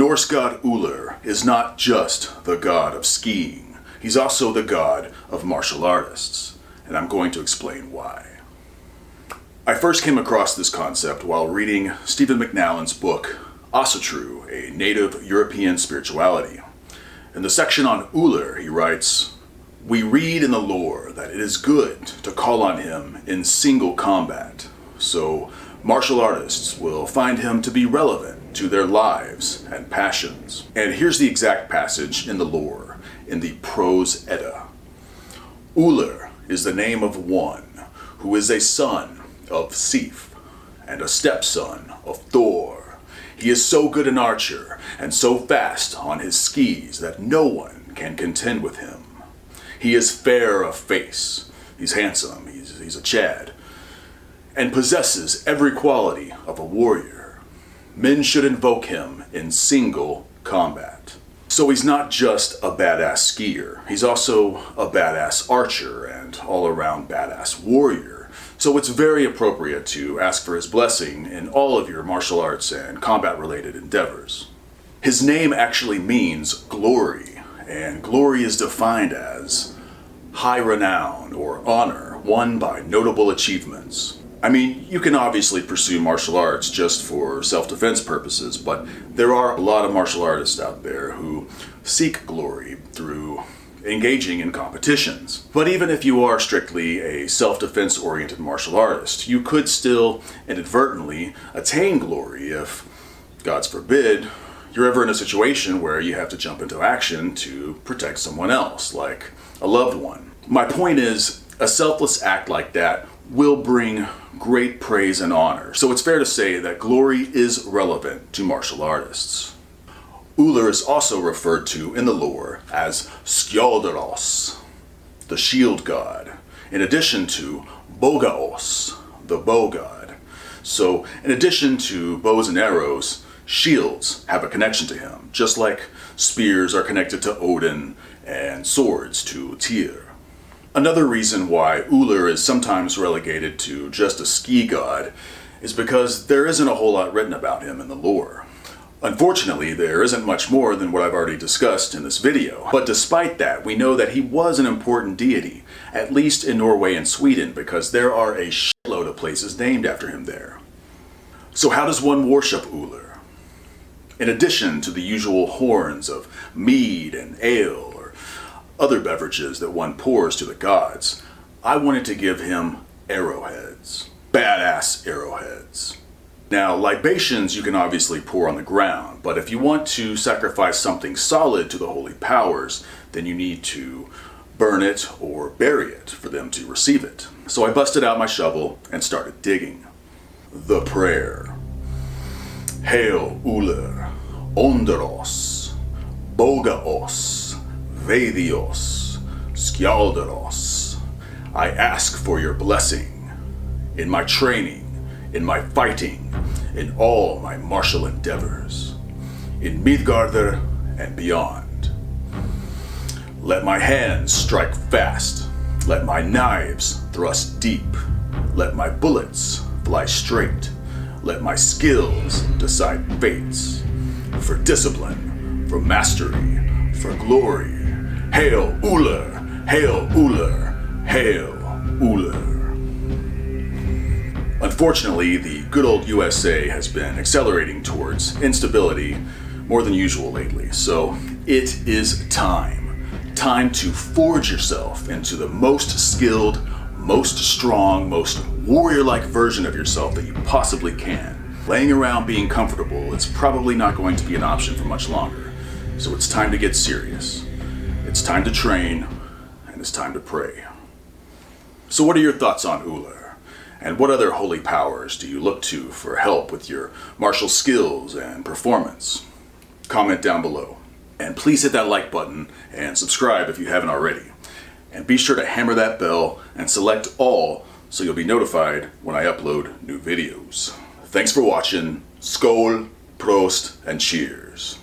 Norse god Ullr is not just the god of skiing. He's also the god of martial artists, and I'm going to explain why. I first came across this concept while reading Stephen McNallen's book, Asatru, a native European spirituality. In the section on Ullr, he writes, "We read in the lore that it is good to call on him in single combat, so martial artists will find him to be relevant to their lives and passions." And here's the exact passage in the lore, in the Prose Edda. "Ullr is the name of one who is a son of Sif and a stepson of Thor. He is so good an archer and so fast on his skis that no one can contend with him. He is fair of face, he's handsome, he's a Chad, and possesses every quality of a warrior. Men should invoke him in single combat." So he's not just a badass skier, he's also a badass archer and all-around badass warrior. So it's very appropriate to ask for his blessing in all of your martial arts and combat-related endeavors. His name actually means glory, and glory is defined as high renown or honor won by notable achievements. I mean, you can obviously pursue martial arts just for self-defense purposes, but there are a lot of martial artists out there who seek glory through engaging in competitions. But even if you are strictly a self-defense oriented martial artist, you could still inadvertently attain glory if, God forbid, you're ever in a situation where you have to jump into action to protect someone else, like a loved one. My point is, a selfless act like that will bring great praise and honor, so it's fair to say that glory is relevant to martial artists. Ullr is also referred to in the lore as Skjaldaros, the shield god, in addition to Bogaos, the bow god. So, in addition to bows and arrows, shields have a connection to him, just like spears are connected to Odin and swords to Tyr. Another reason why Ullr is sometimes relegated to just a ski god is because there isn't a whole lot written about him in the lore. Unfortunately, there isn't much more than what I've already discussed in this video, but despite that, we know that he was an important deity, at least in Norway and Sweden, because there are a shitload of places named after him there. So how does one worship Ullr? In addition to the usual horns of mead and ale, or other beverages that one pours to the gods, I wanted to give him arrowheads. Badass arrowheads. Now, libations you can obviously pour on the ground, but if you want to sacrifice something solid to the holy powers, then you need to burn it or bury it for them to receive it. So I busted out my shovel and started digging. The prayer. Hail Ullr, Onderos, Bogaos, Vedios, Skjaldaros. I ask for your blessing in my training, in my fighting, in all my martial endeavors, in Midgardr and beyond. Let my hands strike fast, let my knives thrust deep, let my bullets fly straight, let my skills decide fates, for discipline, for mastery, for glory. Hail Ullr, hail Ullr, hail Ullr. Unfortunately, the good old USA has been accelerating towards instability more than usual lately, so it is time to forge yourself into the most skilled, most strong, most warrior-like version of yourself that you possibly can. Laying around being comfortable is probably not going to be an option for much longer, so it's time to get serious. It's time to train, and it's time to pray. So what are your thoughts on Ullr? And what other holy powers do you look to for help with your martial skills and performance? Comment down below. And please hit that like button and subscribe if you haven't already. And be sure to hammer that bell and select all so you'll be notified when I upload new videos. Thanks for watching. Skål, Prost, and cheers.